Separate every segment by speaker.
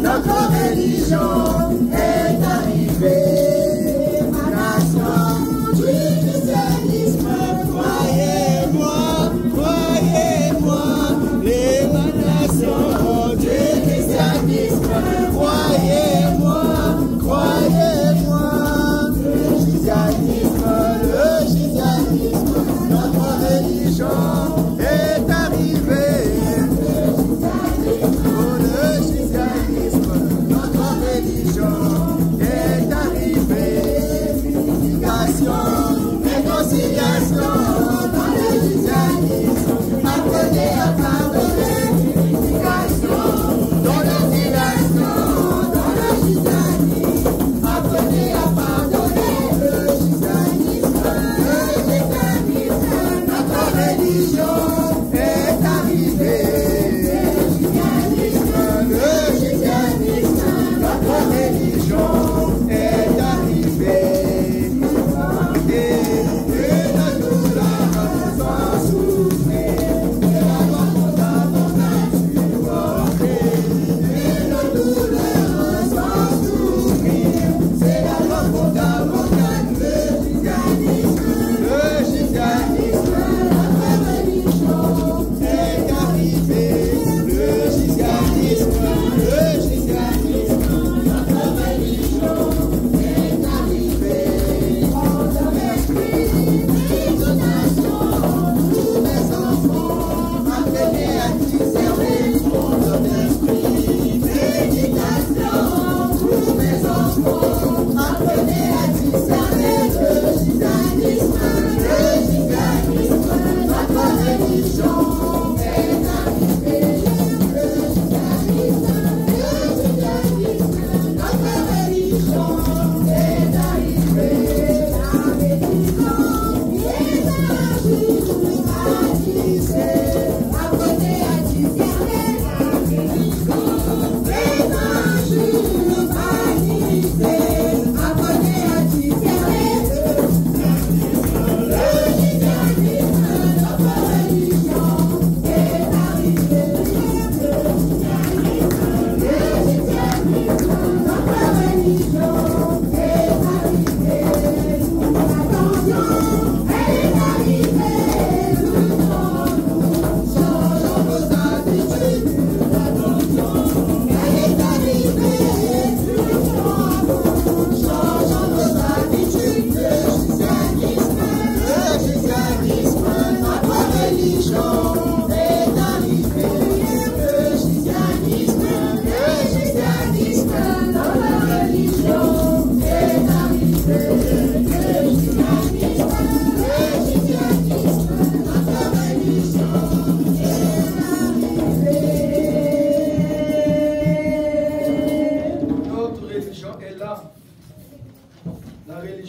Speaker 1: Notre religion est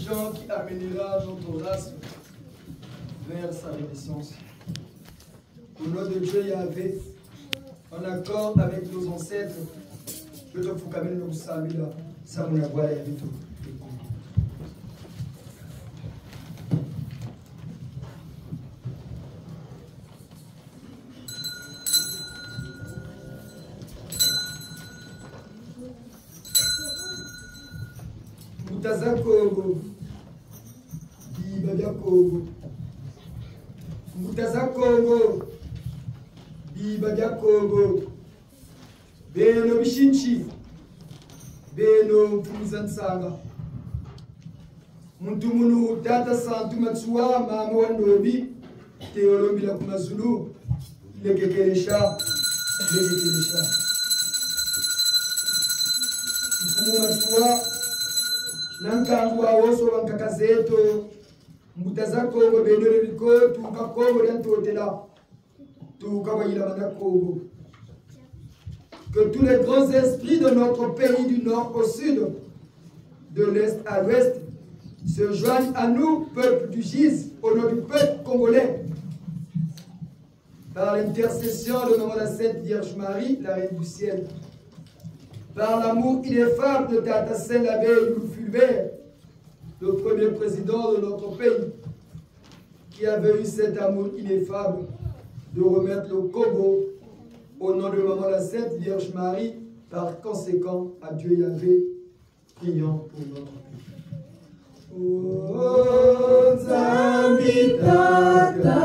Speaker 1: religion qui amènera notre race vers sa renaissance. Au nom de Dieu Yahvé, en accord avec nos ancêtres, je te fous quand même nous saluer là, ça mon avoir et tout. Mutaza Kongo, Biba bya Kongo. Mutaza Kongo, Biba bya Kongo. Beno bishinchi, beno mfumuzansanga. Muntu munu tata santu matsuwa mama wandobi, teolombi la kumazulu, lekekelesha. Mfumu matsuwa, nankangu awoso wankakazeto, Mutaza Kongo beno biko, tuka Kongo liantotela, tuka wayila mana Kongo. Que tous les grands esprits de notre pays du nord au sud, de l'est à l'ouest, se joignent à nous, peuple du GIZ, au nom du peuple congolais. Par l'intercession de Maman la Sainte Vierge Marie, la Reine du Ciel. Par l'amour ineffable de Tata Saint-Labé Fulbert, le premier président de notre pays, qui avait eu cet amour ineffable de remettre le Congo au nom de Maman la Sainte Vierge Marie, par conséquent, à Dieu Yahvé, prions pour notre pays. Oh, Nzambi Tata,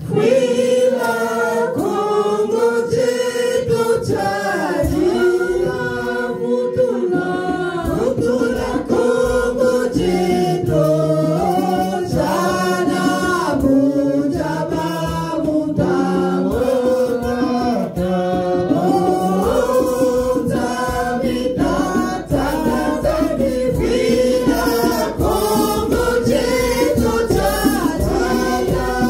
Speaker 1: Fuila Congo Jeto Chadila, Mutula Congo Jeto Chana Mujaba Mutama. Congo, Jeto, Chadila.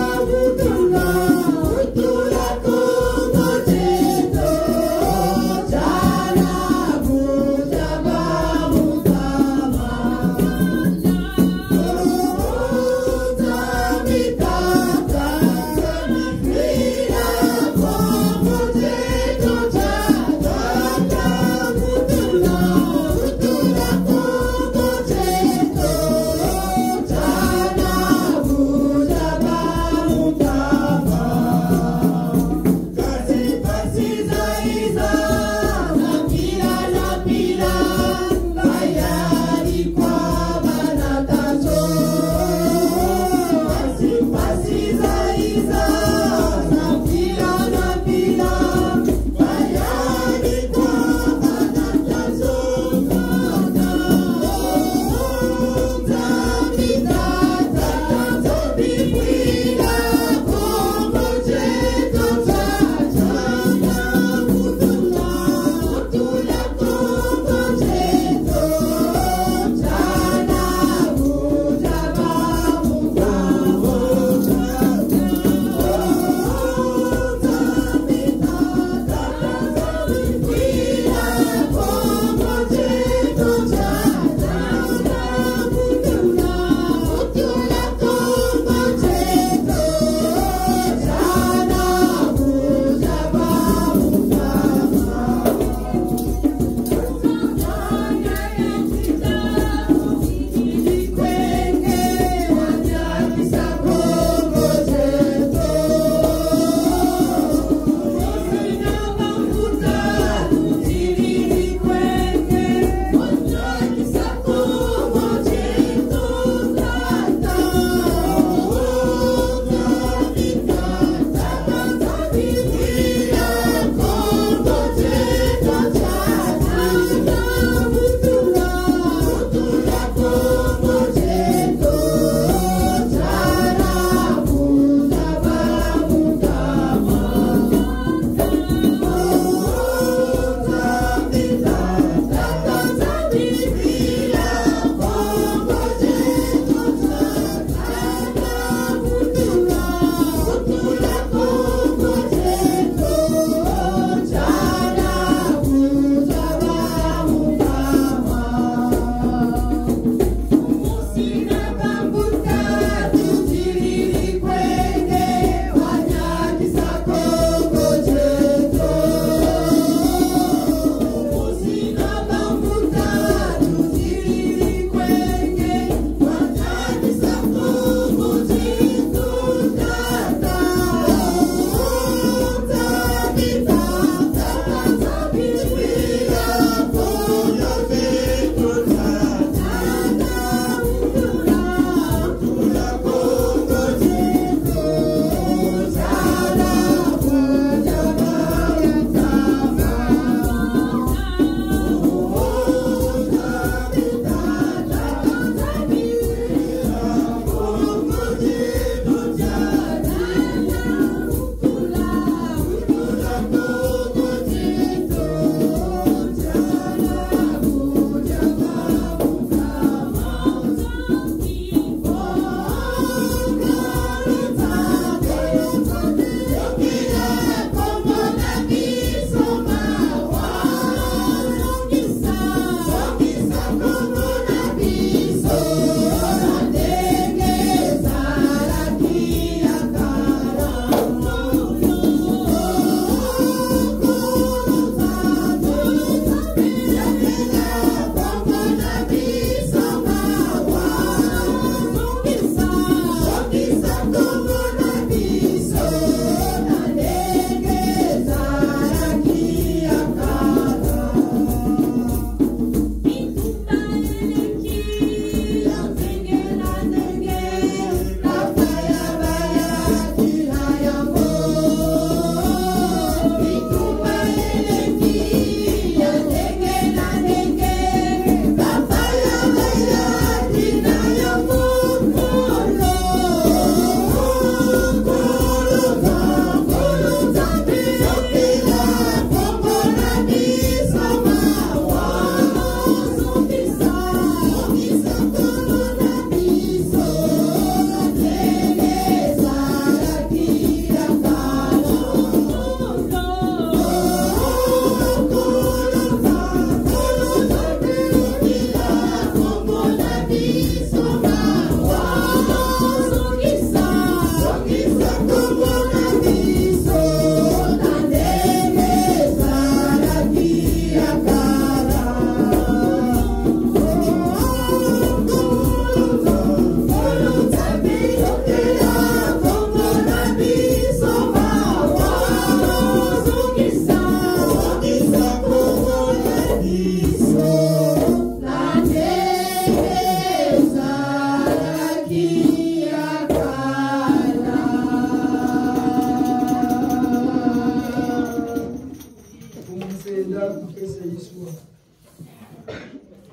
Speaker 1: Senda kupesa Yeshua.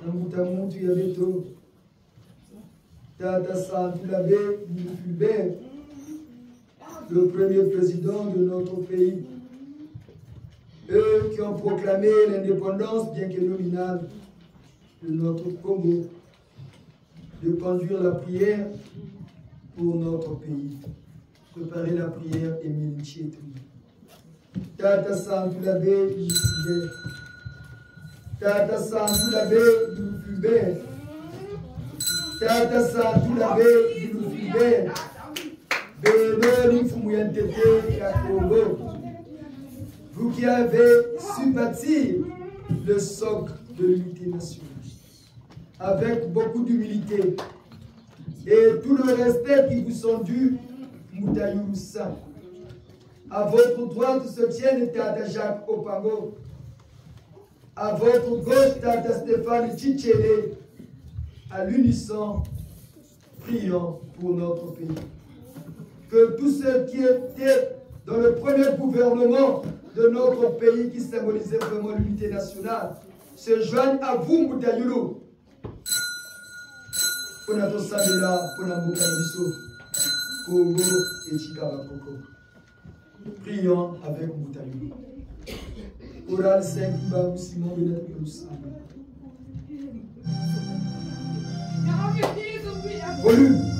Speaker 1: Namuta muntu ya beto. Tata Santu Labé Fulbert, le premier président de notre pays. Eux qui ont proclamé l'indépendance, bien que nominale, de notre Congo, de conduire la prière pour notre pays. Préparer la prière, Émile Tchétoui. Tata Santu Labé Fulbert. Tata Santu Labé Fulbert. Tata Santu Labé Fulbert. Bénoni Fumuyantete à Congo. Vous qui avez su bâtir le socle de l'unité nationale, avec beaucoup d'humilité et tout le respect qui vous sont dus, Moutaïoussa. À votre droite se tiennent Tata Jacques Opango. À votre gauche, Tata Stéphane Tchitchelé. À l'unisson, prions pour notre pays. Que tous ceux qui étaient dans le premier gouvernement de notre pays, qui symbolisait vraiment l'unité nationale, se joignent à vous, Moutayoulou. Pour notre Samela, pour la Moukabiso, Congo et Chikabakoko. Prions avec Moutayoulou. Oral 5, Babou Simon, Benet Moussama. Volume.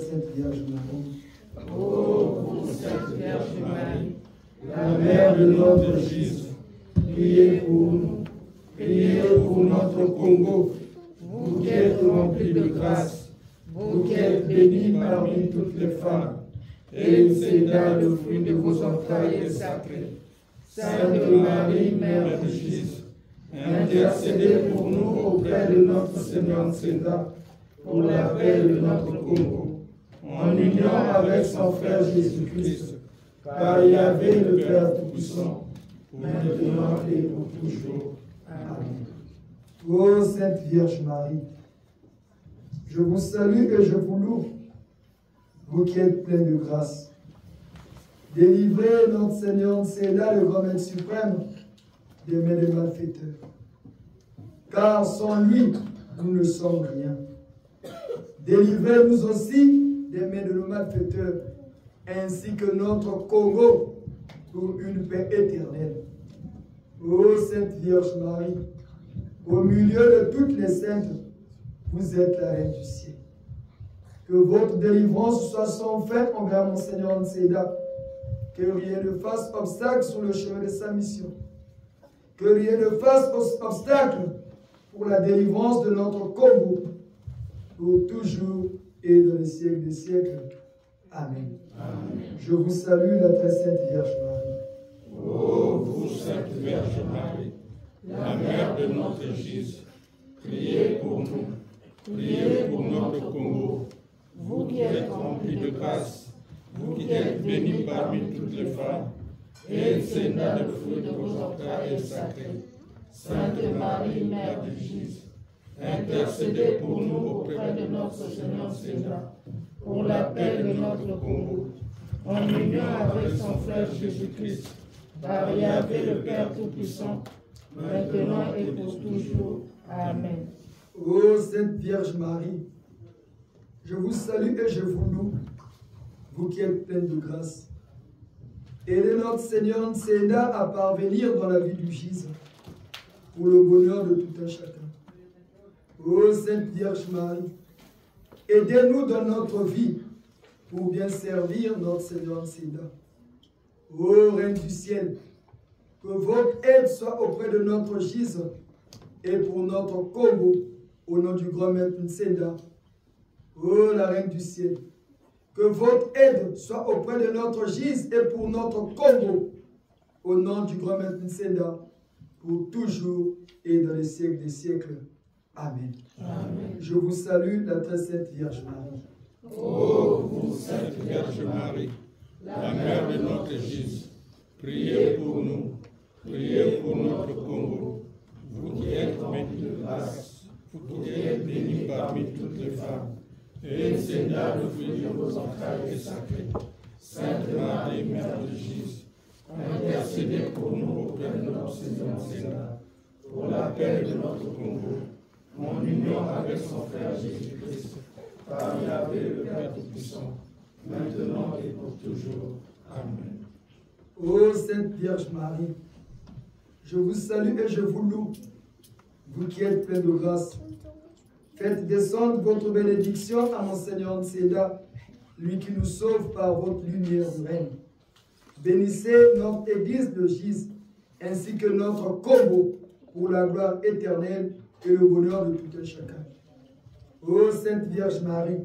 Speaker 1: Sainte Vierge Marie.
Speaker 2: Ô vous, Sainte Vierge Marie, la mère de notre Jésus, priez pour nous. Priez pour notre Congo, vous qui êtes remplis de grâce, vous qui êtes bénie parmi toutes les femmes, et Sénat, le fruit de vos entrailles est sacré. Sainte Marie, Mère de Jésus, intercédez pour nous auprès de notre Seigneur Sénat, pour la paix de notre Congo, en union avec son frère Jésus-Christ, par Yahvé le Père Tout-Puissant, maintenant et pour toujours. Amen.
Speaker 1: Ô Sainte Vierge Marie, je vous salue et je vous loue, vous qui êtes pleine de grâce. Délivrez notre Seigneur Sénat, le grand maître suprême, des mains des malfaiteurs. Car sans lui, nous ne sommes rien. Délivrez-nous aussi des mains de nos malfaiteurs, ainsi que notre Congo, pour une paix éternelle. Ô Sainte Vierge Marie, au milieu de toutes les saintes, vous êtes la Reine du ciel. Que votre délivrance soit sans fin envers mon Seigneur Sénat. Que rien ne fasse obstacle sur le chemin de sa mission. Que rien ne fasse obstacle pour la délivrance de notre Congo, pour toujours et dans les siècles des siècles. Amen. Amen. Je vous salue, la très sainte Vierge Marie.
Speaker 2: Ô vous, Sainte Vierge Marie, la mère de notre Jésus, priez pour nous. Priez pour notre Congo, vous qui êtes remplis de grâce, vous qui êtes bénis parmi toutes les femmes, et Sénat, le fruit de vos entrailles est sacré. Sainte Marie, Mère de Jésus, intercédez pour nous auprès de notre Seigneur Sénat, pour la paix de notre Congo, en union avec son frère Jésus-Christ, par Yahvé le Père Tout-Puissant, maintenant et pour toujours. Amen.
Speaker 1: Ô Sainte Vierge Marie, je vous salue et je vous loue, vous qui êtes pleine de grâce. Aidez notre Seigneur Sénat à parvenir dans la vie du Gisant, pour le bonheur de tout un chacun. Ô Sainte Vierge Marie, aidez-nous dans notre vie pour bien servir notre Seigneur Sénat. Ô Reine du ciel, que votre aide soit auprès de notre Gisant et pour notre Congo, au nom du grand maître Sénat. Ô la Reine du ciel, que votre aide soit auprès de notre Gisant et pour notre Congo, au nom du grand maître Sénat, pour toujours et dans les siècles des siècles. Amen. Amen. Je vous salue, la très sainte Vierge Marie.
Speaker 2: Ô vous, Sainte Vierge Marie, la mère de notre Jésus, priez pour nous. Priez pour notre Congo, vous qui êtes remplis de grâce, vous qui êtes bénis parmi toutes les femmes, et Sénat, le fruit de vos entrailles est sacré. Sainte Marie, Mère de Jésus, intercédez pour nous auprès de notre Seigneur Sénat, pour la paix de notre Congo, en union avec son frère Jésus-Christ, par Yahvé le Père Tout-Puissant, maintenant et pour toujours. Amen.
Speaker 1: Ô Sainte Vierge Marie, je vous salue et je vous loue, vous qui êtes pleine de grâce. Faites descendre votre bénédiction à mon Seigneur Sénat, lui qui nous sauve par votre lumière reine. Bénissez notre Église de Gisant, ainsi que notre Congo, pour la gloire éternelle et le bonheur de tout un chacun. Ô Sainte Vierge Marie,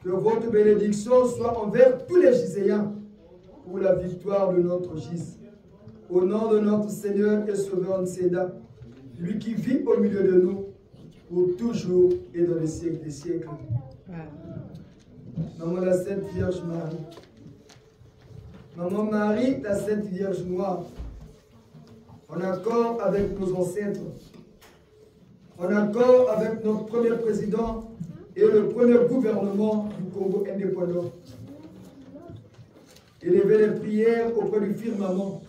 Speaker 1: que votre bénédiction soit envers tous les Giséens, pour la victoire de notre Gisant. Au nom de notre Seigneur et Sauveur Sénat, lui qui vit au milieu de nous, pour toujours et dans les siècles des siècles. Maman la Sainte Vierge Marie, Maman Marie, la Sainte Vierge Noire, en accord avec nos ancêtres, en accord avec notre premier président et le premier gouvernement du Congo indépendant, élevez les prières auprès du firmament,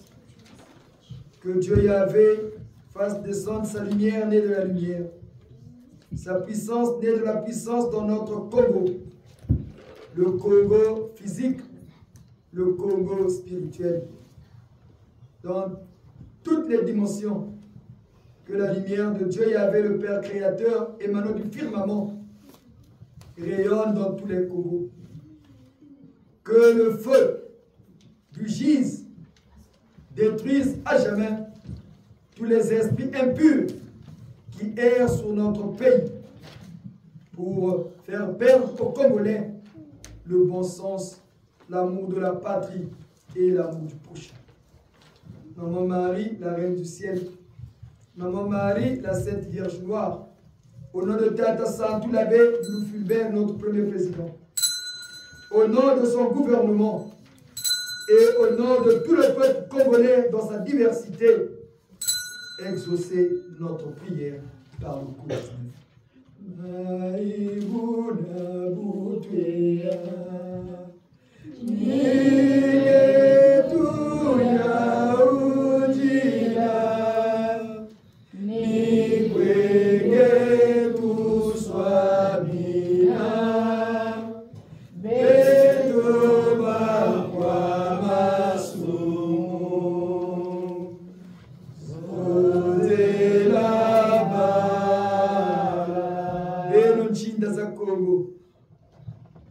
Speaker 1: que Dieu Yahvé fasse descendre sa lumière née de la lumière, sa puissance née de la puissance dans notre Congo, le Congo physique, le Congo spirituel, dans toutes les dimensions, que la lumière de Dieu Yahvé, le Père créateur, émanant du firmament, rayonne dans tous les Congos, Que le feu du gise détruise à jamais tous les esprits impurs qui errent sur notre pays pour faire perdre aux Congolais le bon sens, l'amour de la patrie et l'amour du prochain. Maman Marie, la Reine du Ciel, Maman Marie, la Sainte Vierge Noire, au nom de Tata Santou l'abbé Louis Fulbert, notre premier président, au nom de son gouvernement et au nom de tout le peuple congolais dans sa diversité, exaucer notre prière par le coup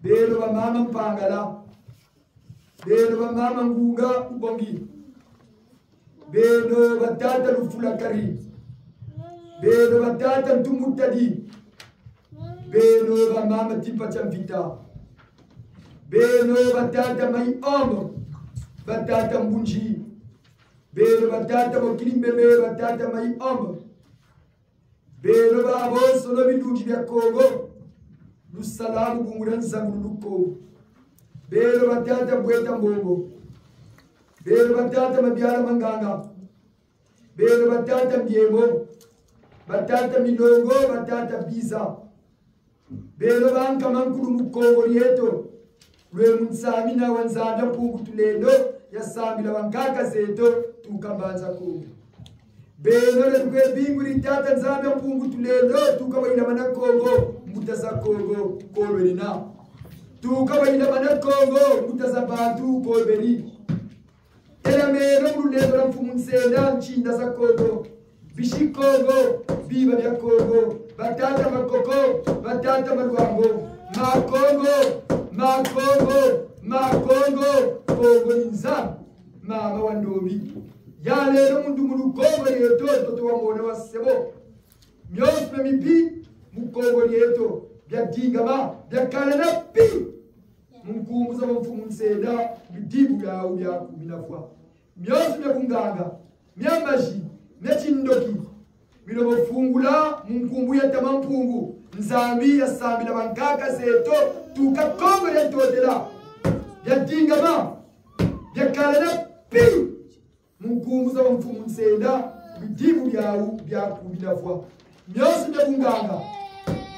Speaker 1: Belo ba mama Mpangala, belo ba mama Ngunga Ubongi, belo ba tata Lufulakari, belo ba tata Ntumutadi, belo ba mama Tipa Chamvita, belo ba tata Mai Om, ba tata Mbunji, belo ba tata Mokilimbe, ba tata Mai Om, belo ba aboso no bilungi bya Kongo. Lusalamu bunguran zangu luko. Belo batata bweta mbongo. Belo batata mabiara manganga. Belo batata mbiemo. Batata milongo, batata biza. Belo banka mankulu mukongo yeto. Lwe munsami na wanzanda pungu tulendo. Ya sami la wankaka zeto. Tukambanza kungu. Belo le bingu litata nzambe pungu tulendo. Tukawaina mana Kongo. Mutaza Kongo, Kolberina. Tukawaina mana Kongo. Mutaza Bantu, Kolberi. Ela mero mrulezo la mfumunsenda nchinda za Kongo. Bishi Kongo, biba vya Kongo. Batata makoko, batata maruango. Makongo, Kongo ninza. Mama wandomi. Ya lero mundu mulu Kongo yeto, toto wa mwone wa sebo. Myos me mipi, mukongo yeto. Bya dingama, bya kalena pi. Mkumbuza mfumunsenda, bidibu ya uya kuminafwa. Myos me kunganga, myamaji, myachindoki. Milo mfungula, mkumbu ya tamampungu. Nzambi ya sambi la bankaka zeto, tuka Kongo yeto dela. Bya dingama, bya kalena pi. Mkumbuza mfumunsenda, bidibu ya kuminafwa. Myos me kunganga,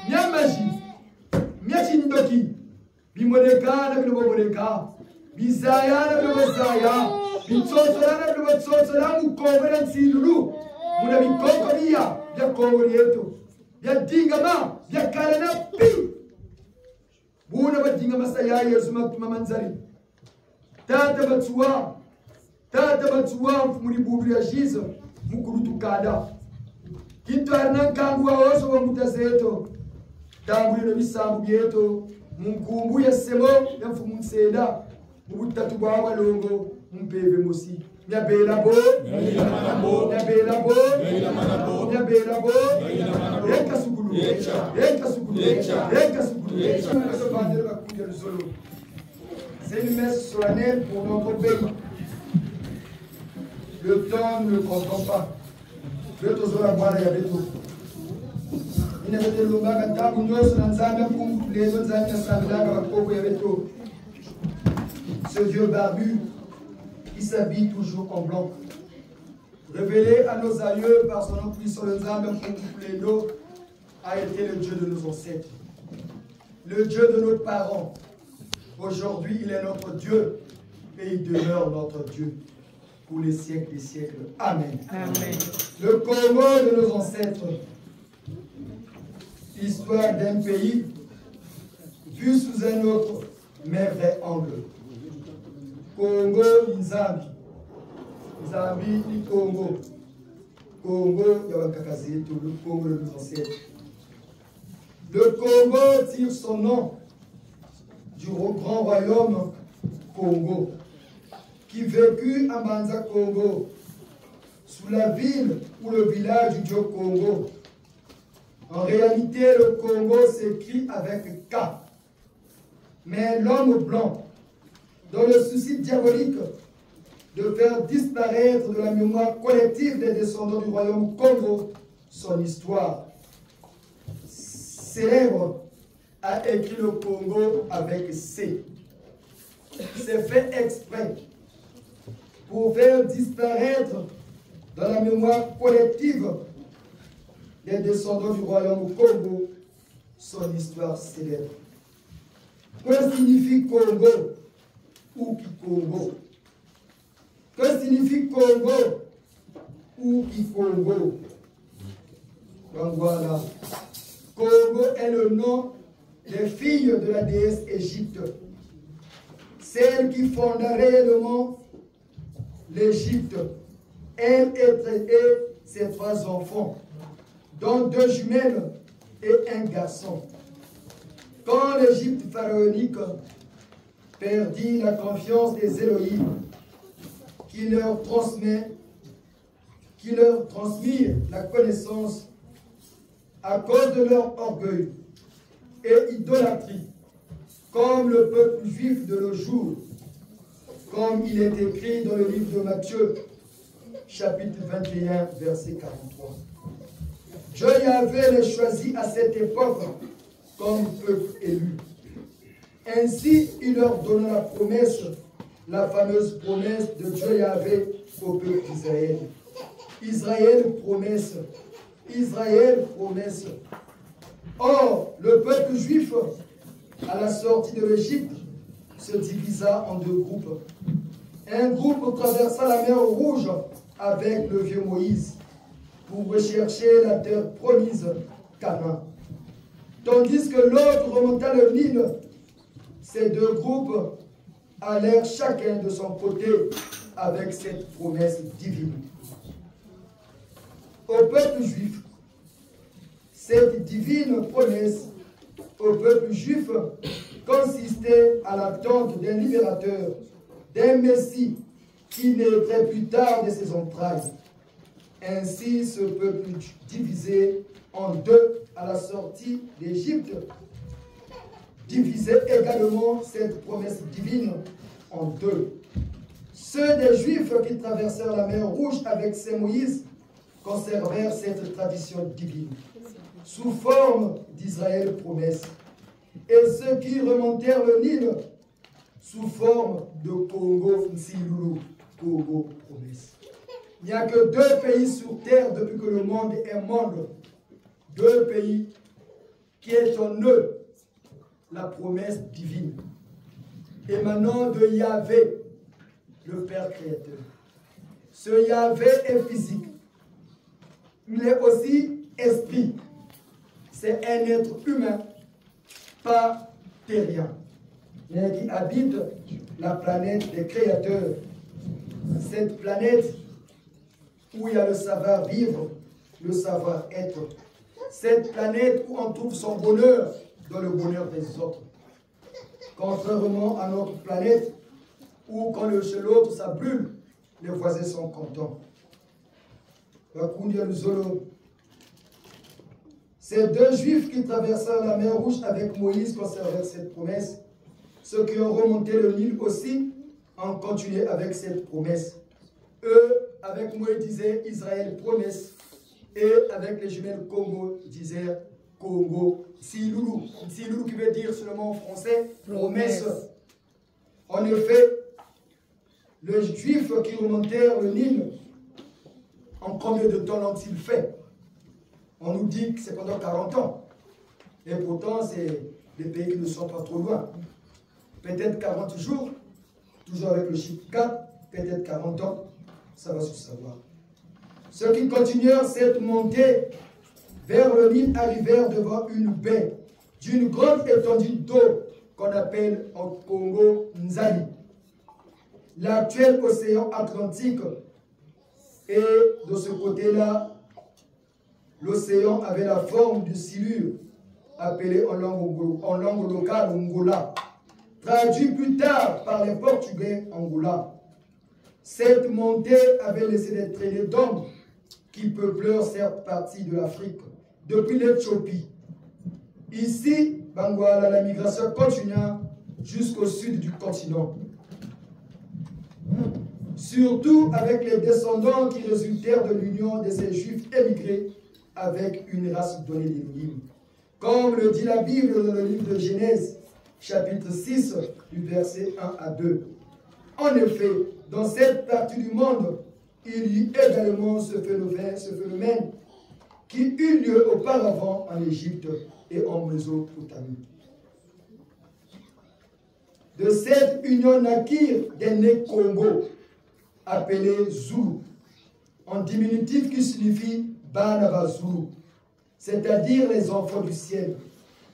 Speaker 1: myamaji, myachindoki. Bimoneka na bilomoneka. Bizaya na bilomozaya. Bitsosola na bilomotsosola mukongo na nsilulu. Muna mikoko niya bya Kongo yetu. Bya dingama bya kalena pi. Buna badingama saya Yesu matuma manzari. Tata batsuwa mfumuri bubiri ya jizo mukurutu kada. Kintu arnankangu wa oso wa mutazeto. Tangu lino bisambu byeto. Mkumbu ya semo ya mfumunsenda. Mubutatu bwa walongo mpeve mosi. Nyabela bo. Eka sugulu. C'est une messe solennelle pour notre pays. Le temps ne le comprend pas. Le tozo la boire ya beto. Ce vieux barbu qui s'habille toujours en blanc, révélé à nos aïeux par son nom puissant, le Nzambe Pleno a été le Dieu de nos ancêtres, le Dieu de nos parents. Aujourd'hui, il est notre Dieu et il demeure notre Dieu pour les siècles des siècles. Amen. Amen. Le Congo de nos ancêtres. Histoire d'un pays vu sous un autre merveilleux angle. Congo, Nzambi. Nzambi, ni Congo. Congo, Yawakakazeto, le Congo de nos ancêtres. Le Congo tire son nom du grand royaume Congo, qui vécut à Manza Congo, sous la ville ou le village du Dieu Congo. En réalité, le Congo s'écrit avec K. Mais l'homme blanc, dans le souci diabolique de faire disparaître de la mémoire collective des descendants du royaume Congo son histoire célèbre, a écrit le Congo avec C. C'est fait exprès pour faire disparaître dans la mémoire collective des descendants du royaume Congo son histoire célèbre. Que signifie Congo ou Kikongo? Que signifie Congo ou Kikongo? Donc voilà. Congo est le nom des filles de la déesse Égypte, celle qui fonda réellement l'Égypte, elle et ses 3 enfants, dont 2 jumelles et un garçon. Quand l'Égypte pharaonique perdit la confiance des Élohim, qui leur transmirent la connaissance à cause de leur orgueil et idolâtrie, comme le peuple juif de nos jours, comme il est écrit dans le livre de Matthieu, chapitre 21, verset 43. Dieu Yahvé les choisit à cette époque comme peuple élu. Ainsi, il leur donna la promesse, la fameuse promesse de Dieu Yahvé au peuple d'Israël. Israël, promesse. Israël, promesse. Or, le peuple juif, à la sortie de l'Égypte, se divisa en 2 groupes. Un groupe traversa la mer Rouge avec le vieux Moïse pour rechercher la terre promise, Canaan. Tandis que l'autre remonta le Nil, ces 2 groupes allèrent chacun de son côté avec cette promesse divine. Au peuple juif, cette divine promesse au peuple juif consistait à l'attente d'un libérateur, d'un Messie qui naîtrait plus tard de ses entrailles. Ainsi, ce peuple divisé en 2 à la sortie d'Égypte divisait également cette promesse divine en 2. Ceux des Juifs qui traversèrent la mer Rouge avec Saint Moïse conservèrent cette tradition divine sous forme d'Israël promesse, et ceux qui remontèrent le Nil sous forme de Congo Nsilulu, Congo promesse. Il n'y a que 2 pays sur terre depuis que le monde est monde, 2 pays qui est en eux la promesse divine, émanant de Yahvé, le Père créateur. Ce Yahvé est physique, il est aussi esprit. C'est un être humain, pas terrien, mais qui habite la planète des créateurs. Cette planète où il y a le savoir-vivre, le savoir-être. Cette planète où on trouve son bonheur dans le bonheur des autres. Contrairement à notre planète où quand chez l'autre ça brûle, les voisins sont contents. Ces 2 Juifs qui traversèrent la mer Rouge avec Moïse conservèrent cette promesse. Ceux qui ont remonté le Nil aussi ont continué avec cette promesse. Eux, avec Moïse, disaient Israël promesse. Et avec les jumelles Congo, disaient Congo Nsilulu. Nsilulu qui veut dire seulement en français promesse. En effet, les Juifs qui remontèrent le Nil, en combien de temps l'ont-ils fait? On nous dit que c'est pendant 40 ans. Et pourtant, c'est des pays qui ne sont pas trop loin. Peut-être 40 jours, toujours avec le chiffre 4, peut-être 40 ans, ça va se savoir. Ceux qui continuèrent cette montée vers le Nil arrivèrent devant une baie d'une grande étendue d'eau qu'on appelle en Congo Nzali, l'actuel océan Atlantique. Et de ce côté-là, l'océan avait la forme du silure, appelé en langue locale Ngola, traduit plus tard par les Portugais Angola. Cette montée avait laissé des traînées d'hommes qui peuplèrent cette partie de l'Afrique, depuis l'Éthiopie. Ici, Banguala, la migration continua jusqu'au sud du continent. Surtout avec les descendants qui résultèrent de l'union de ces juifs émigrés avec une race donnée d'Élohim. Comme le dit la Bible dans le livre de Genèse, chapitre 6, du verset 1 à 2. En effet, dans cette partie du monde, il y eut également ce phénomène qui eut lieu auparavant en Égypte et en Mésopotamie. De cette union naquirent des nés Congo, appelés Zulu, en diminutif qui signifie Banaba Zulu, c'est-à-dire les enfants du ciel,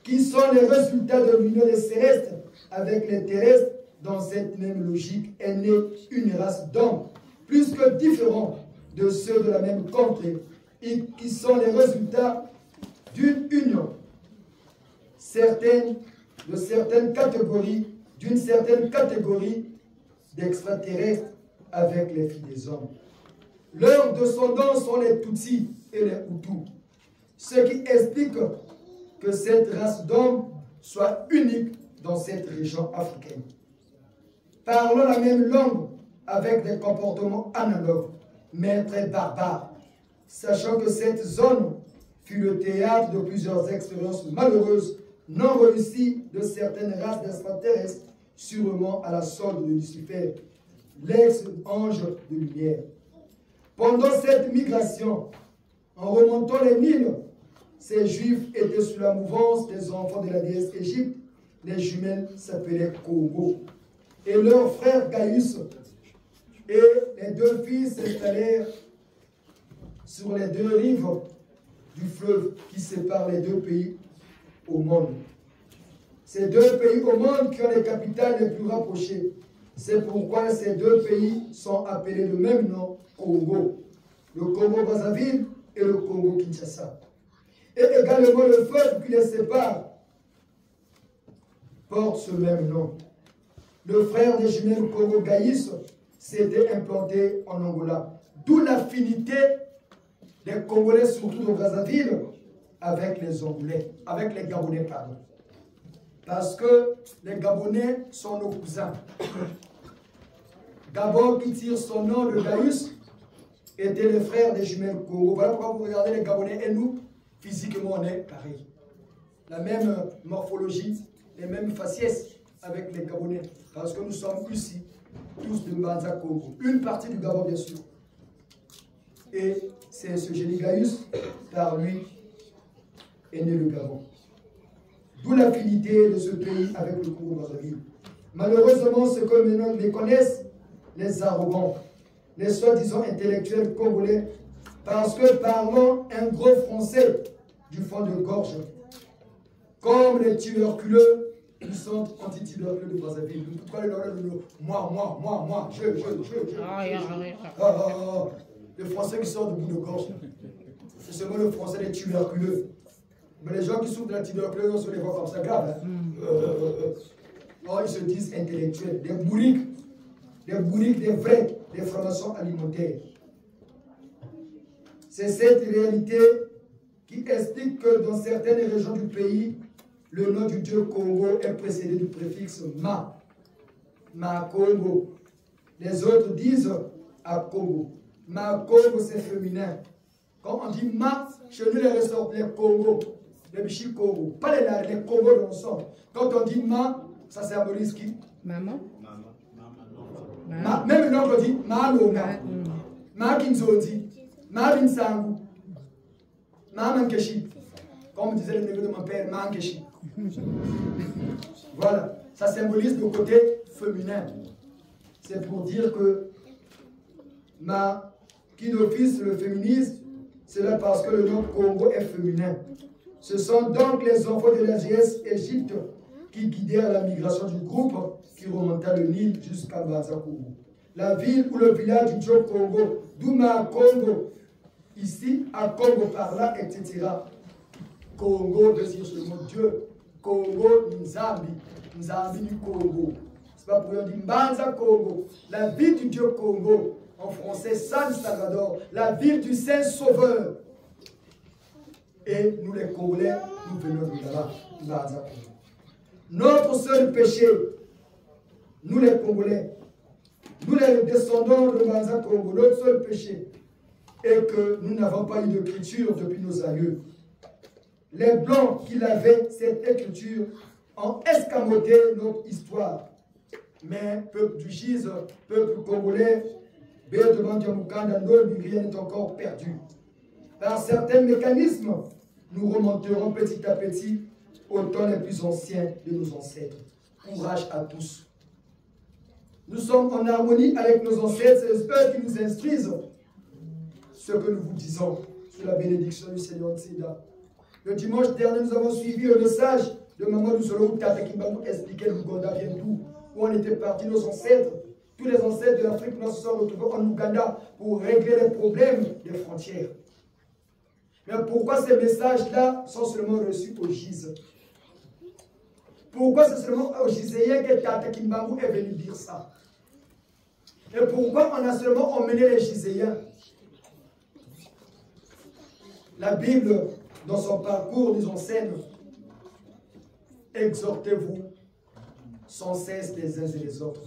Speaker 1: qui sont les résultats de l'union des célestes avec les terrestres. Dans cette même logique est née une race d'hommes plus que différents de ceux de la même contrée et qui sont les résultats d'une union d'une certaine catégorie d'extraterrestres avec les filles des hommes. Leurs descendants sont les Tutsis et les Hutus, ce qui explique que cette race d'hommes soit unique dans cette région africaine. Parlons la même langue avec des comportements analogues, mais très barbares, sachant que cette zone fut le théâtre de plusieurs expériences malheureuses, non réussies de certaines races d'extraterrestres, sûrement à la solde de Lucifer, l'ex-ange de lumière. Pendant cette migration, en remontant les Niles, ces Juifs étaient sous la mouvance des enfants de la déesse Égypte. Les jumelles s'appelaient Congo. Et leur frère Gaius et les deux fils s'installèrent sur les deux rives du fleuve qui sépare les deux pays au monde. Ces deux pays au monde qui ont les capitales les plus rapprochées. C'est pourquoi ces deux pays sont appelés le même nom, Congo. Le Congo-Brazzaville et le Congo-Kinshasa. Et également le fleuve qui les sépare porte ce même nom. Le frère des jumelles Congo Gaïs s'était implanté en Angola. D'où l'affinité des Congolais, surtout de Brazzaville, avec les Angolais, avec les Gabonais, pardon. Parce que les Gabonais sont nos cousins. Gabon, qui tire son nom de Gaïs, était le frère des jumelles Congo. Voilà pourquoi vous regardez les Gabonais et nous, physiquement on est pareil. La même morphologie, les mêmes faciès avec les Gabonais. Parce que nous sommes ici, tous de Mbanza Congo. Une partie du Gabon, bien sûr. Et c'est ce génie Gaïus, par lui, est né le Gabon. D'où l'affinité de ce pays avec le Congo-Brazzaville. Malheureusement, ce que maintenant les connaissent, les arrogants, les soi-disant intellectuels congolais, parce que parlant un gros français du fond de gorge, comme les tuberculeux, ils sont anti-tuberculeux de Brazzaville. Pourquoi le moi, je. Les Français qui sortent de bout de gorge, c'est seulement le français des tuberculeux. Mais les gens qui souffrent de la tuberculose, on se les voit comme ça grave. Ils se disent intellectuels, des bourriques, des vrais, des formations alimentaires. C'est cette réalité qui explique que dans certaines régions du pays, le nom du dieu Congo est précédé du préfixe Ma. Ma Congo. Les autres disent à Congo. Ma Congo, c'est féminin. Quand on dit Ma, chez nous, les ressorts, les Congo, les bichis Congo. Pas les Congo dans le son. Quand on dit Ma, ça symbolise qui? Maman. Même l'autre on dit Ma Longa. Ma Kinzodi. Ma Binsangu. Ma Mankeshi. Comme disait le neveu de mon père, Ma Mankeshi. Voilà, ça symbolise le côté féminin. C'est pour dire que qui d'office le féminisme, c'est là parce que le nom Congo est féminin. Ce sont donc les enfants de la déesse Égypte qui guidèrent la migration du groupe qui remonta le Nil jusqu'à Mbanza-Congo. La ville ou le village du dieu Congo, Douma Congo, ici à Congo par là, etc. Congo veut dire ce mot Dieu. Congo Nzambi. Nzambi du Congo. C'est pas pour rien, on dit Mbanza Congo. La ville du Dieu Congo. En français, San Salvador. La ville du Saint Sauveur. Et nous les Congolais, nous venons de là-bas. Mbanza Congo. Notre seul péché, nous les Congolais, nous les descendants de Mbanza Congo, notre seul péché est que nous n'avons pas eu d'écriture depuis nos aïeux. Les Blancs qui avaient cette écriture ont escamoté notre histoire. Mais peuple du Gise, peuple congolais, rien n'est encore perdu. Par certains mécanismes, nous remonterons petit à petit au temps les plus anciens de nos ancêtres. Courage à tous. Nous sommes en harmonie avec nos ancêtres, c'est eux qui nous instruisent ce que nous vous disons sous la bénédiction du Seigneur Tsida. Le dimanche dernier, nous avons suivi le message de Maman Solo Tata qui va nous expliquer l'Ouganda vient d'où, où on était partis, nos ancêtres. Tous les ancêtres de l'Afrique nous se sont retrouvés en Ouganda pour régler les problèmes des frontières. Mais pourquoi ces messages-là sont seulement reçus au Gise? Pourquoi c'est seulement au Giséen que Tata Kimbangou est venu dire ça? Et pourquoi on a seulement emmené les Giséens? La Bible, dans son parcours, nous enseigne: exhortez-vous sans cesse les uns et les autres.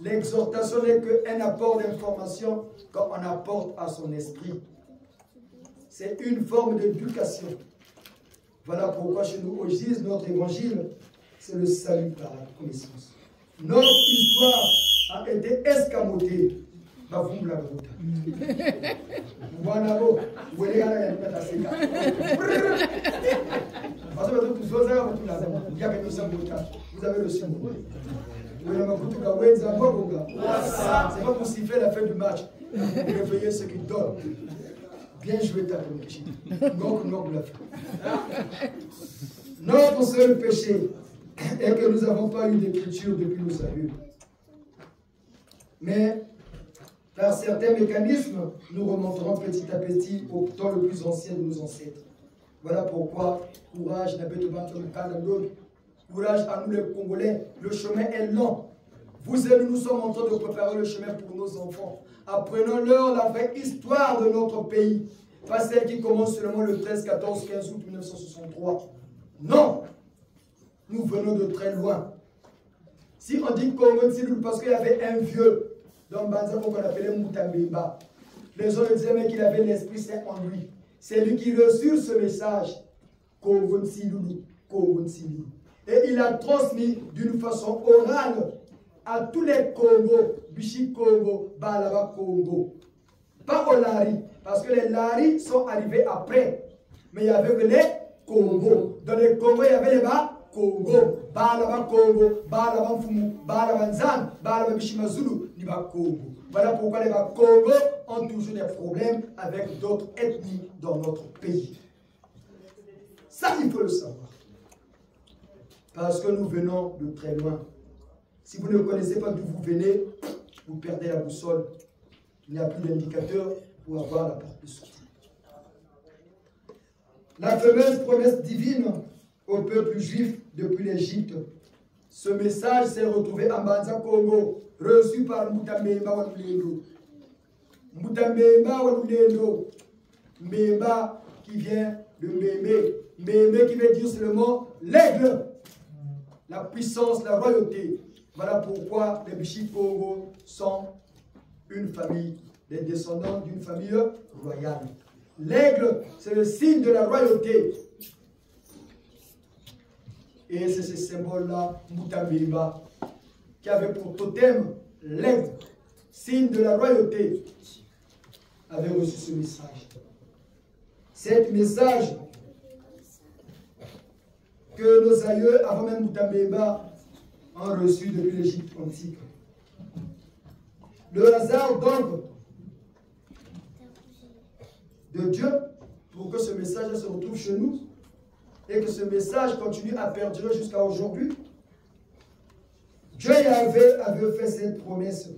Speaker 1: L'exhortation n'est qu'un apport d'information qu'on apporte à son esprit. C'est une forme d'éducation. Voilà pourquoi chez nous, au Gise, notre évangile, c'est le salut par la connaissance. Notre histoire a été escamotée. Vous me l'avez dit. Voilà, vous voulez gagner la séca. Parce que vous avez le symbole. C'est pas pour siffler la fin du match. Réveiller ceux qui dorment. Bien joué ta commission. Notre seul péché est que nous n'avons pas eu d'écriture depuis nos aïeux. Mais par certains mécanismes, nous remonterons petit à petit au temps le plus ancien de nos ancêtres. Voilà pourquoi, courage, courage à nous les Congolais, le chemin est long. Vous et nous sommes en train de préparer le chemin pour nos enfants. Apprenons-leur la vraie histoire de notre pays. Pas celle qui commence seulement le 13, 14, 15 août 1963. Non! Nous venons de très loin. Si on dit Congo, c'est parce qu'il y avait un vieux dans Banza qu'on appelait Moutambemba. Les gens disaient mais qu'il avait l'Esprit Saint en lui. C'est lui qui reçut ce message. Congo Nsilulu, Congo Nsilulu. Et il a transmis d'une façon orale à tous les Congos, Bichi Congo, Balaba Congo. Pas au Lari, parce que les Lari sont arrivés après. Mais il y avait que les Congo. Dans les Congo, il y avait les Congo. Balaba Congo, Balaba Fumu, Balaba Nzan, Balaba Bishimazulu, Niba Congo. Voilà pourquoi les Congo ont toujours des problèmes avec d'autres ethnies dans notre pays. Ça, il faut le savoir. Parce que nous venons de très loin. Si vous ne connaissez pas d'où vous venez, vous perdez la boussole. Il n'y a plus d'indicateur pour avoir la porte de sortie. La fameuse promesse divine au peuple juif depuis l'Égypte. Ce message s'est retrouvé en Banza Congo, reçu par Moutambemba Wanulendo. Moutambemba Wanulendo, Mbemba qui vient de Mbembe. Mbembe qui veut dire seulement l'aigle, la puissance, la royauté. Voilà pourquoi les Bichi Congo sont une famille, les descendants d'une famille royale. L'aigle, c'est le signe de la royauté. Et c'est ce symbole-là, Moutambemba, qui avait pour totem l'aigle, signe de la royauté, avait reçu ce message. Cet message que nos aïeux, avant même Moutambemba, ont reçu depuis l'Égypte antique. Le hasard donc de Dieu pour que ce message se retrouve chez nous et que ce message continue à perdurer jusqu'à aujourd'hui. Dieu avait fait cette promesse.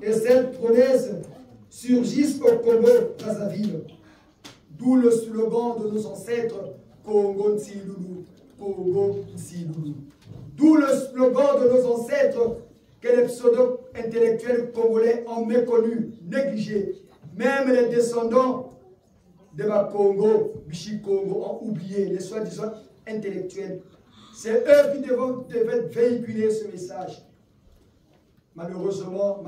Speaker 1: Et cette promesse surgit au Congo, Brazzaville. D'où le slogan de nos ancêtres, Congo Nsilulu, Congo Zilulu. D'où le slogan de nos ancêtres que les pseudo-intellectuels congolais ont méconnu, négligé. Même les descendants de Congo, Bichi-Congo, ont oublié les soi-disant intellectuels. C'est eux qui devaient véhiculer ce message. Malheureusement,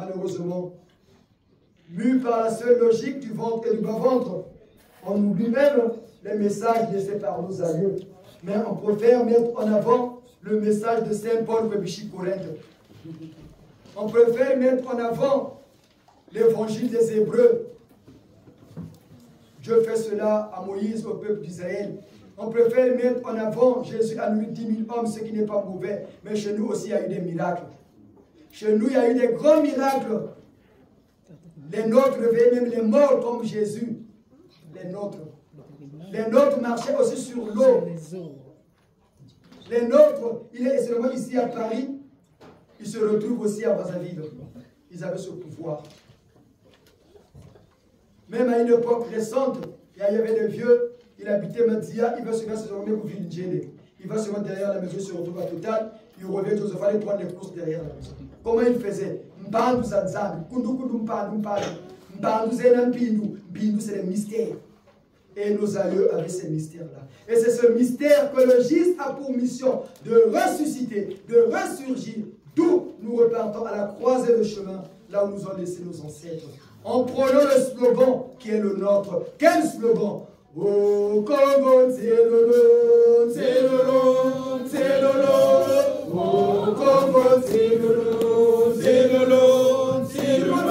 Speaker 1: mus par la seule logique du ventre et du bas-ventre, on oublie même les messages laissés par nos aïeux. Mais on préfère mettre en avant le message de Saint Paul de Bichi-Corinthe. On préfère mettre en avant l'évangile des Hébreux. Dieu fait cela à Moïse, au peuple d'Israël. On préfère mettre en avant Jésus a nourri 10 000 hommes, ce qui n'est pas mauvais. Mais chez nous aussi, il y a eu des miracles. Chez nous, il y a eu des grands miracles. Les nôtres réveillaient même les morts comme Jésus. Les nôtres. Les nôtres marchaient aussi sur l'eau. Les nôtres, il est seulement ici à Paris. Ils se retrouvent aussi à Brazzaville. Ils avaient ce pouvoir. Même à une époque récente, il y avait des vieux, il habitait Madia, il va se faire se remettre pour Vilindjele. Il va se mettre derrière la maison, il se retrouve à Total, il revient, Joseph allait prendre les courses derrière la maison. Comment il faisait? Mbandu Zanzambi, Kundu Kundu Mpandu Mpandu, Mbandu Zena Mpindu, Mpindu c'est le mystère. Et nos aïeux avaient ces mystères-là. Et c'est ce mystère que le Christ a pour mission de ressusciter, de ressurgir, d'où nous repartons à la croisée de chemin, là où nous ont laissé nos ancêtres. En prenant le slogan qui est le nôtre. Quel slogan? Oh Congo, c'est lolo, c'est lolo, c'est lolo. Oh Congo, c'est lolo, c'est lolo, c'est lolo.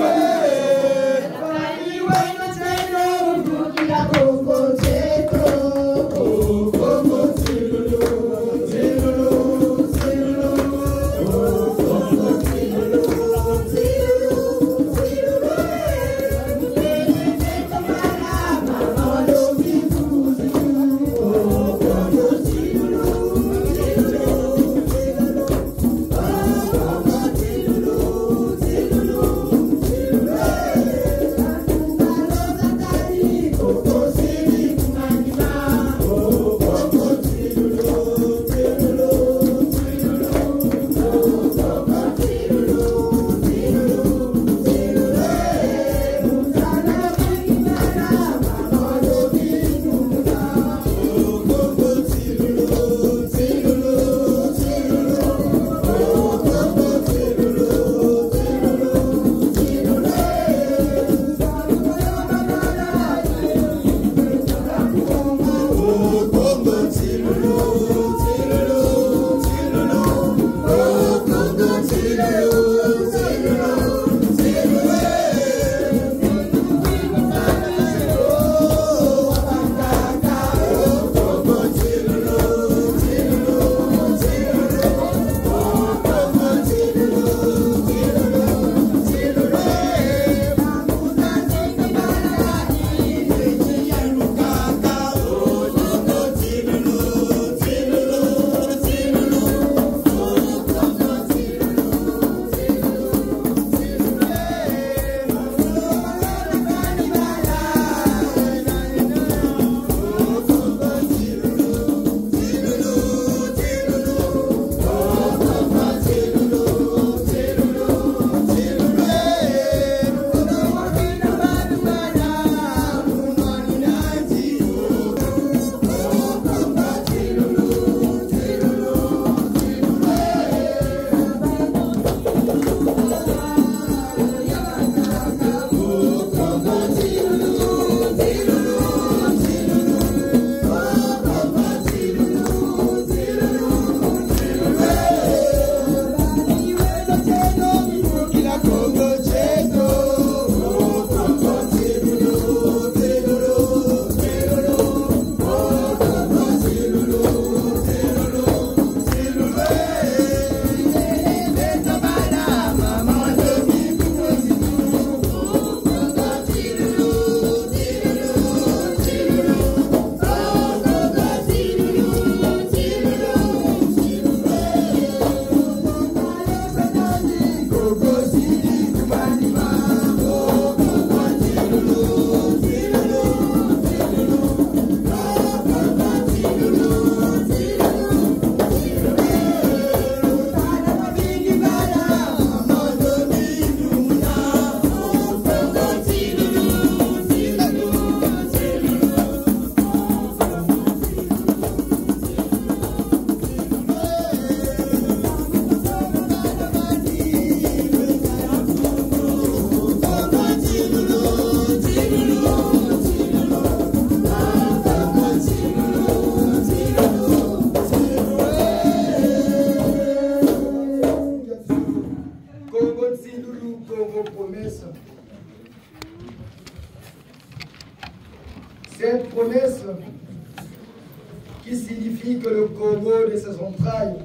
Speaker 1: Congo de ses entrailles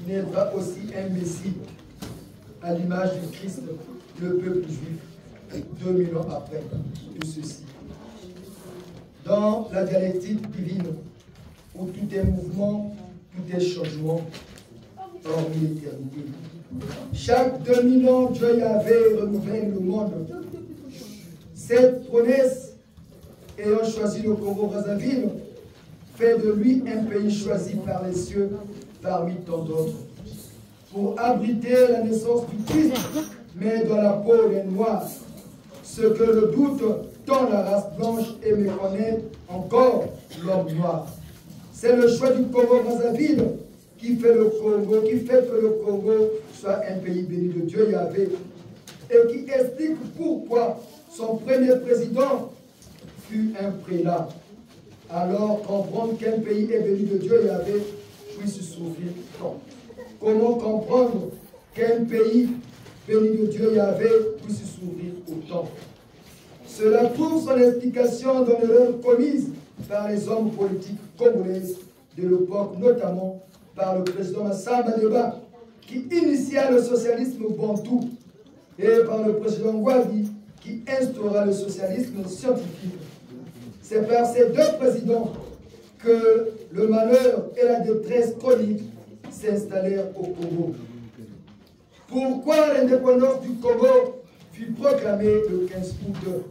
Speaker 1: naîtra aussi un Messie, à l'image du Christ, le peuple juif, 2000 ans après tout ceci. Dans la dialectique divine, où tout est mouvement, tout est changement, hormis l'éternité. Chaque 2000 ans, Dieu Yahvé renouvelle le monde. Cette promesse, ayant choisi le Congo-Brazzaville, fait de lui un pays choisi par les cieux parmi tant d'autres, pour abriter la naissance du Christ, mais dans la peau des Noirs, ce que le doute tend la race blanche et méconnaît encore l'homme noir. C'est le choix du Congo-Brazzaville qui fait que le Congo soit un pays béni de Dieu Yahvé, et qui explique pourquoi son premier président fut un prélat. Alors comprendre qu'un pays est béni de Dieu Yahvé puisse souffrir tant. Comment comprendre qu'un pays béni de Dieu Yahvé puisse souffrir autant? Cela trouve son explication dans l'erreur commise par les hommes politiques congolais de l'époque, notamment par le président Massamba Deba, qui initia le socialisme bantou, et par le président Ngouabi, qui instaura le socialisme scientifique. C'est par ces deux présidents que le malheur et la détresse chronique s'installèrent au Congo. Pourquoi l'indépendance du Congo fut proclamée le 15 août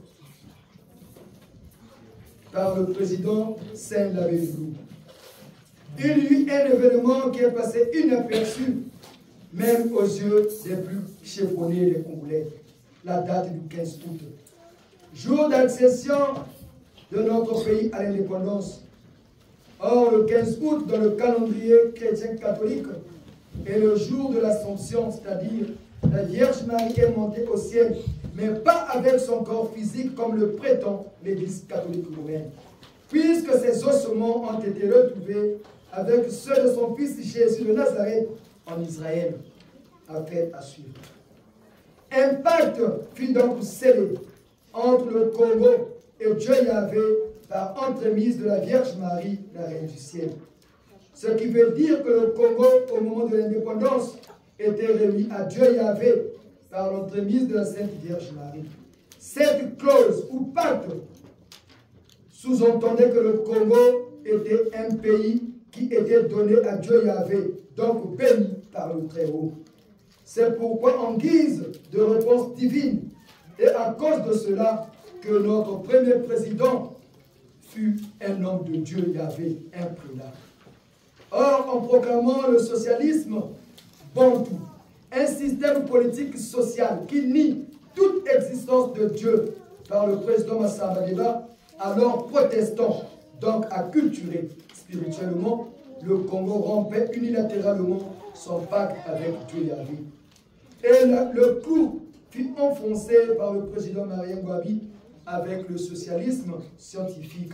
Speaker 1: par le président Saint-Lavé-Lou? Il y eut un événement qui est passé inaperçu, même aux yeux des plus chevronnés des Congolais, la date du 15 août, jour d'accession de notre pays à l'indépendance. Or, le 15 août, dans le calendrier chrétien catholique, est le jour de l'Assomption, c'est-à-dire la Vierge Marie est montée au ciel, mais pas avec son corps physique comme le prétend l'Église catholique romaine, puisque ses ossements ont été retrouvés avec ceux de son fils Jésus de Nazareth en Israël. Affaire à suivre. Un pacte fut donc scellé entre le Congo et Dieu Yahvé par entremise de la Vierge Marie, la Reine du Ciel. Ce qui veut dire que le Congo, au moment de l'indépendance, était remis à Dieu Yahvé par l'entremise de la Sainte Vierge Marie. Cette clause ou pacte sous-entendait que le Congo était un pays qui était donné à Dieu Yahvé, donc béni par le Très-Haut. C'est pourquoi, en guise de réponse divine, et à cause de cela, que notre premier président fut un homme de Dieu Yahvé, un prélat. Or, en proclamant le socialisme bantou, un système politique social qui nie toute existence de Dieu par le président Massamba Deba, alors protestant, donc acculturé spirituellement, le Congo rompait unilatéralement son pacte avec Dieu Yahvé. Et le clou fut enfoncé par le président Marien Ngouabi avec le socialisme scientifique,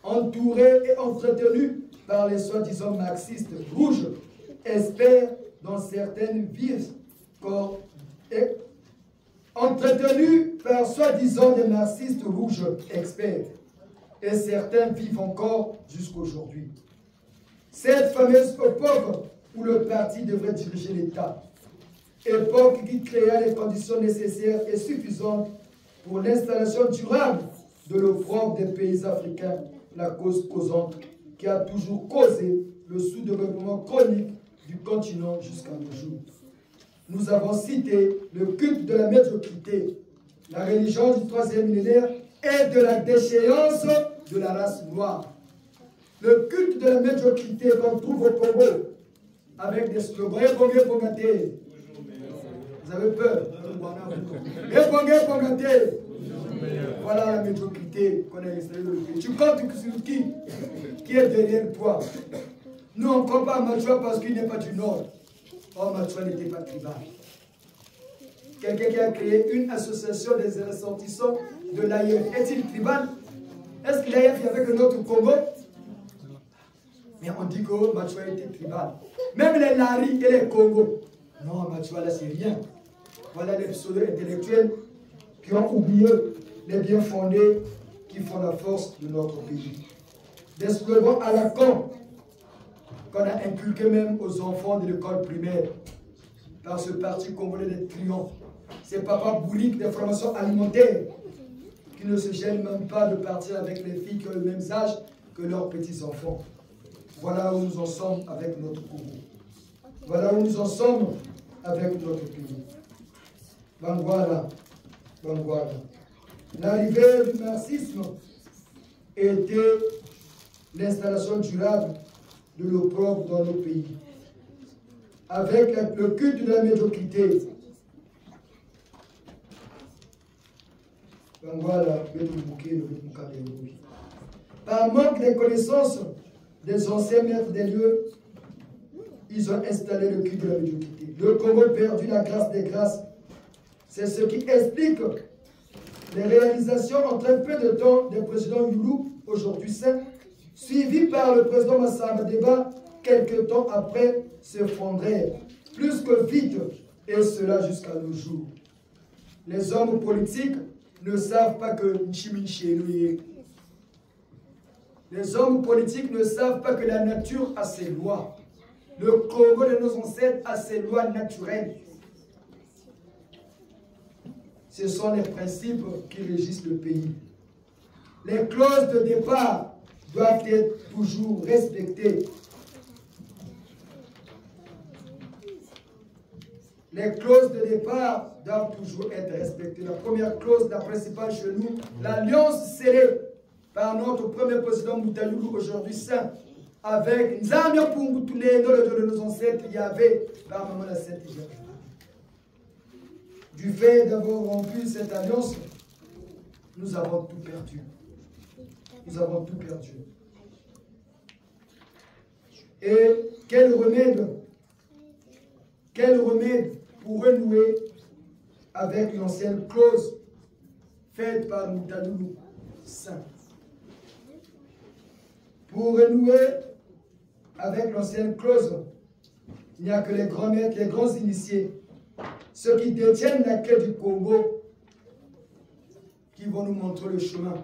Speaker 1: entouré et entretenu par les soi-disant marxistes rouges, experts dans certaines villes, entretenu par soi-disant des marxistes rouges experts, et certains vivent encore jusqu'aujourd'hui. Cette fameuse époque où le parti devrait diriger l'État, époque qui créa les conditions nécessaires et suffisantes pour l'installation durable de l'opprobre des pays africains, la cause causante qui a toujours causé le sous-développement chronique du continent jusqu'à nos jours. Nous avons cité le culte de la médiocrité, la religion du 3e millénaire et de la déchéance de la race noire. Le culte de la médiocrité qu'on trouve au Congo, avec des slogans. Vous avez peur? Voilà la médiocrité qu'on a installée. Tu comptes sur qui est derrière toi? Nous, on ne compte pas Machua parce qu'il n'est pas du Nord. Or, Machua n'était pas tribal. Quelqu'un qui a créé une association des ressortissants de l'AIF, est-il tribal? Est-ce que l'AIF est avec notre Congo? Mais on dit que Machua était tribal. Même les Lari et les Congo. Non, Machua là, c'est rien. Voilà les pseudo-intellectuels qui ont oublié les biens fondés qui font la force de notre pays. Des slogans à la con, qu'on a inculqué même aux enfants de l'école primaire dans ce parti congolais de triomphe. Ces papas bourriques des formations alimentaires qui ne se gênent même pas de partir avec les filles qui ont le même âge que leurs petits-enfants. Voilà où nous en sommes avec notre Congo. Voilà où nous en sommes avec notre pays. Bangwala, Bangwala. L'arrivée du marxisme était l'installation durable de l'opprobre dans nos pays. Avec le culte de la médiocrité. Par manque de connaissances des anciens maîtres des lieux, ils ont installé le culte de la médiocrité. Le Congo a perdu la grâce des grâces. C'est ce qui explique les réalisations en très peu de temps des présidents Youlou, aujourd'hui saint, suivis par le président Massamba Deba, quelques temps après s'effondrer, plus que vite, et cela jusqu'à nos jours. Les hommes politiques ne savent pas que les hommes politiques ne savent pas que la nature a ses lois. Le Congo de nos ancêtres a ses lois naturelles. Ce sont les principes qui régissent le pays. Les clauses de départ doivent être toujours respectées. Les clauses de départ doivent toujours être respectées. La première clause, la principale chez nous, l'alliance scellée par notre premier président Moutaloulou, aujourd'hui saint, avec Nzamia Pungutulé, de nos ancêtres, il y avait par Maman la Sainte Vierge. Du fait d'avoir rompu cette alliance, nous avons tout perdu. Nous avons tout perdu. Et quel remède pour renouer avec l'ancienne clause faite par Moutaloulou Saint? Pour renouer avec l'ancienne clause, il n'y a que les grands maîtres, les grands initiés, ceux qui détiennent la clé du Congo, qui vont nous montrer le chemin.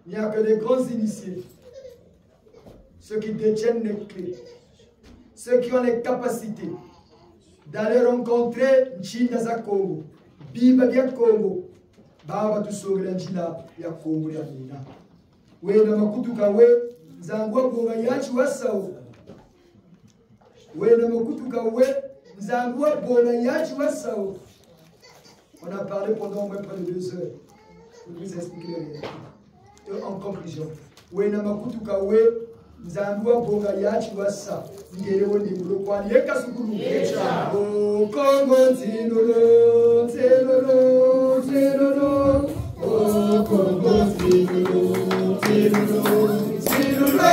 Speaker 1: Il n'y a que les grands initiés, ceux qui détiennent les clés, ceux qui ont les capacités d'aller rencontrer Nchindaza Congo, Biba ya Congo, Baba Tusogla Njila ya Congo ya Nina. We na makutuka we, Zangwa Bonga Yachi Wasao. We na makutuka we, Zangwa Bonga Yachi Wasao. On a parlé pendant au moins près de 2 heures. Je vais vous expliquer les réalités. En conclusion, we na makutuka we, Zangwa Bonga Yachi Wasao. Ngelewo ni mulokwa yeka sukuru. O Congo Tinolo, Tinolo, Tinolo. O Congo Tinolo, Tinolo, Tinolo.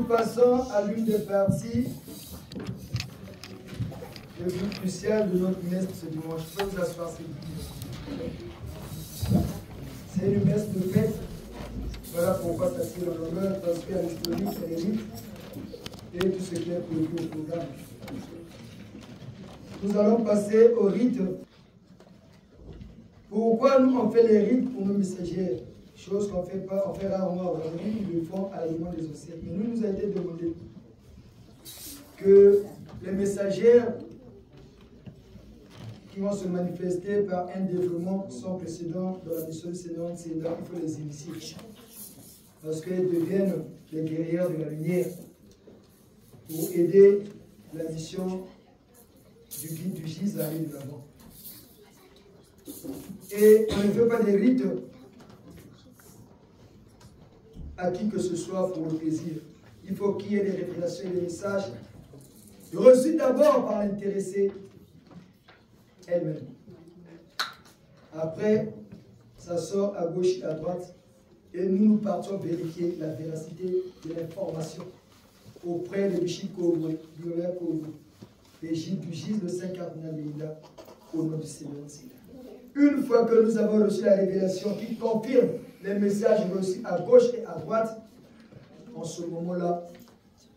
Speaker 1: passons à l'une des parties les plus cruciales de notre messe ce dimanche. Je peux vous asseoir, s'il vous plaît. C'est une messe de fête. Voilà pourquoi ça tire en longueur, parce qu'il y a l'historique, c'est les rites et tout ce qui est prévu au programme. Nous allons passer au rite. Pourquoi nous on fait les rites pour nos messagers? Chose qu'on ne fait pas, on fait rarement aujourd'hui, nous le font à l'aliment des obsèques. Mais nous a été demandé que les messagers qui vont se manifester par un développement sans précédent dans la mission du Seigneur, il faut les initier. Parce qu'ils deviennent les guerrières de la lumière pour aider la mission du guide du GIS à aller de l'avant. Et on ne fait pas des rites à qui que ce soit pour le plaisir. Il faut qu'il y ait des révélations et des messages reçus d'abord par l'intéressé elle-même. Après, ça sort à gauche et à droite et nous partons vérifier la véracité de l'information auprès de Michel Kourou, du Robert Kourou, et Gilles du GIS, le 5 cardinal de l'Ida, au nom du Seigneur. Une fois que nous avons reçu la révélation qui confirme les messages reçus à gauche et à droite, en ce moment-là,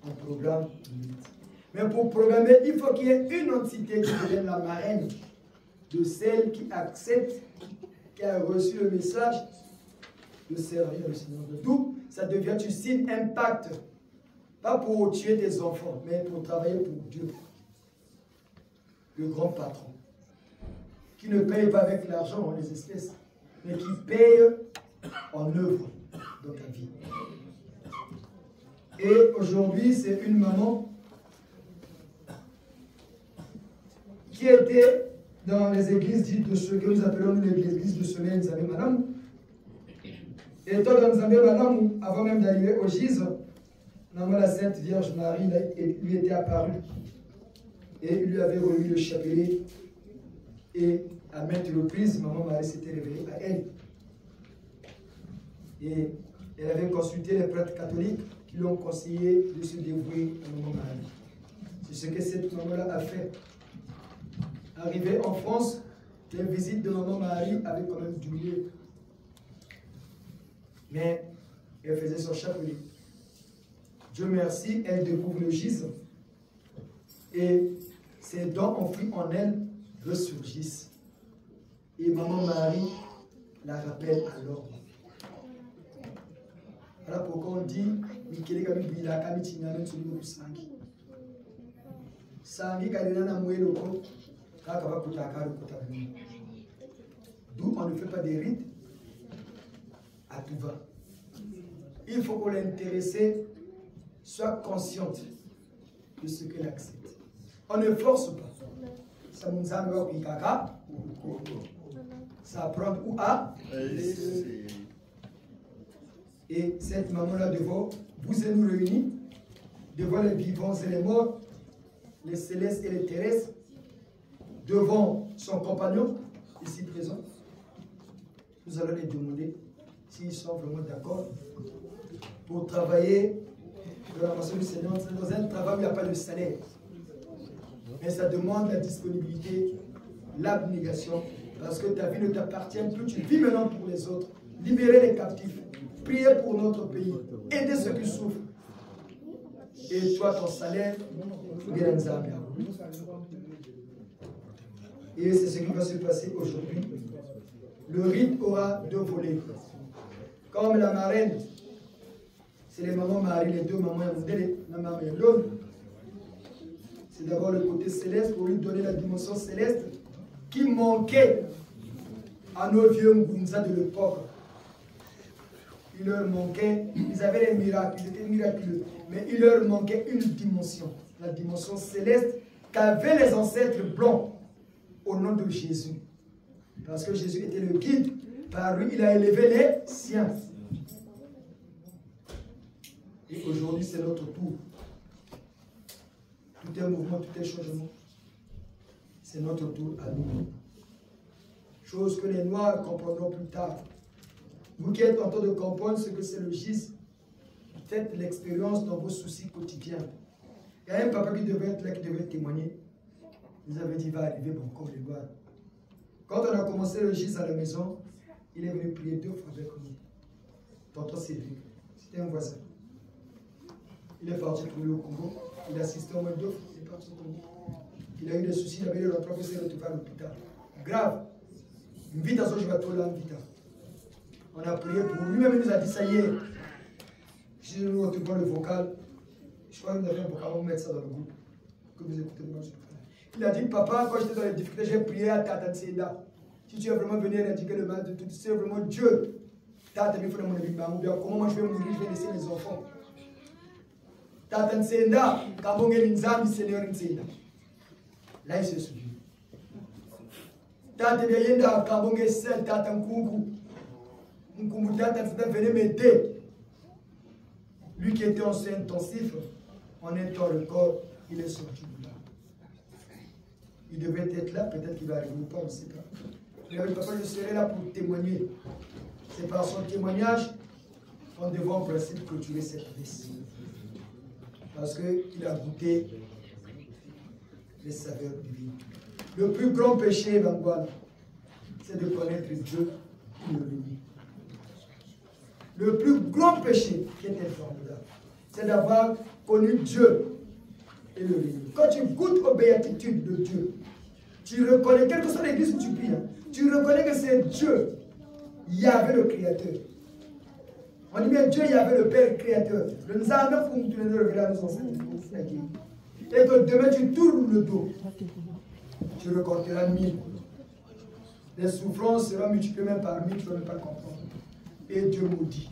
Speaker 1: on programme. Mais pour programmer, il faut qu'il y ait une entité qui devienne la marraine de celle qui accepte, qui a reçu le message de servir le Seigneur. D'où ça devient, tu signes un pacte, pas pour tuer tes enfants, mais pour travailler pour Dieu, le grand patron, qui ne paye pas avec l'argent, les espèces, mais qui paye en œuvre dans ta vie. Et aujourd'hui, c'est une maman qui était dans les églises dites de ce que nous appelons l'église de Soleil Nzambe Madame. Et étant dans Nzambe Madame, avant même d'arriver au GIS, la Sainte Vierge Marie lui était apparue et lui avait remis le chapelet. Et à maintes reprises, Maman Marie s'était révélée à elle. Et elle avait consulté les prêtres catholiques qui lui ont conseillé de se dévouer à Maman Marie. C'est ce que cette maman-là a fait. Arrivée en France, les visites de Maman Marie avaient quand même duré. Mais elle faisait son chapelet. Dieu merci, elle découvre le GIS. Et ses dons enfouis en elle ressurgissent. Et Maman Marie la rappelle à l'ordre. Voilà pourquoi on dit Mikele Kami Bila Kami Tinyamen Tsulimu Sangi. Sangi Kadena Moueloko, Kakaba Kutaka Kotabini. D'où on ne fait pas des rites à tout va. Il faut que l'intéressé soit consciente de ce qu'elle accepte. On ne force pas. Ça nous a mis Kaka. Ça apprend où à. Et cette maman-là devant vous et nous réunis, devant les vivants et les morts, les célestes et les terrestres, devant son compagnon, ici présent, nous allons les demander s'ils sont vraiment d'accord pour travailler dans la mission du Seigneur. C'est dans un travail où il n'y a pas de salaire. Mais ça demande la disponibilité, l'abnégation, parce que ta vie ne t'appartient plus, tu vis maintenant pour les autres. Libérer les captifs, prier pour notre pays, aider ceux qui souffrent. Et toi, ton salaire, bien Zambia. Et c'est ce qui va se passer aujourd'hui. Le rite aura deux volets. Comme la marraine, c'est les mamans Marie, les deux mamans, la maman et l'autre. C'est d'abord le côté céleste pour lui donner la dimension céleste qui manquait à nos vieux Mgunza de l'époque. Il leur manquait, ils avaient les miracles, ils étaient miraculeux, mais il leur manquait une dimension, la dimension céleste qu'avaient les ancêtres blancs au nom de Jésus. Parce que Jésus était le guide, par lui il a élevé les siens. Et aujourd'hui c'est notre tour. Tout est mouvement, tout est changement. C'est notre tour à nous. Chose que les Noirs comprendront plus tard. Vous qui êtes en train de comprendre ce que c'est le GIS, faites l'expérience dans vos soucis quotidiens. Il y a un papa qui devait être là, qui devait témoigner. Il nous avait dit, il va arriver, bon, comme les gars. Quand on a commencé le GIS à la maison, il est venu prier 2 fois avec nous. Tonton Cédric, c'était un voisin. Il est parti pour lui au Congo. Il a assisté au moins 2 fois. Il est parti au Congo. Il a eu des soucis, il avait eu le retrouvé, il s'est retrouvé à l'hôpital. Grave. Une vite à ce je vais trouver là, une vite. On a prié pour lui. Lui-même, il nous a dit, ça y est. Si nous retrouvons le vocal, je crois qu'il nous avait un vocal, on va mettre ça dans le groupe. Que vous écoutez le match. Il a dit, papa, quand j'étais dans les difficultés, j'ai prié à Tata Tsenda. Si tu es vraiment venu indiquer le mal de tout, c'est vraiment Dieu. Tata, il faut mon avis, comment moi je vais mourir, je vais laisser mes enfants. Tata Tsenda, quand on est l'inzam, Seigneur Tsenda. Là, il se souvient. Tata, il y a quand on est seul, Tata Nkungu. Nkungu, Tata Tsenda venait m'aider. Lui qui était en soins intensifs, en étant le corps, il est sorti de là. Il devait être là, peut-être qu'il va arriver ou pas, on ne sait pas. Il avait dit, papa, je serai là pour témoigner. C'est par son témoignage qu'on devrait en principe clôturer cette messe. Parce qu'il a goûté les saveurs divines. Le plus grand péché, Bangouane, c'est de connaître Dieu et le renier. Le plus grand péché qui est formidable, c'est d'avoir connu Dieu et le renier. Quand tu goûtes aux béatitudes de Dieu, tu reconnais, quelle que soit l'église où tu pries, tu reconnais que c'est Dieu, Yahvé le Créateur. On dit bien Dieu, Yahvé le Père Créateur. Le Nzambe pour tu le regardes nos ancêtres. Et que demain tu tournes le dos, tu recorderas 1000. Les souffrances seront multipliées même par 1000, tu ne vas même pas comprendre. Et Dieu maudit.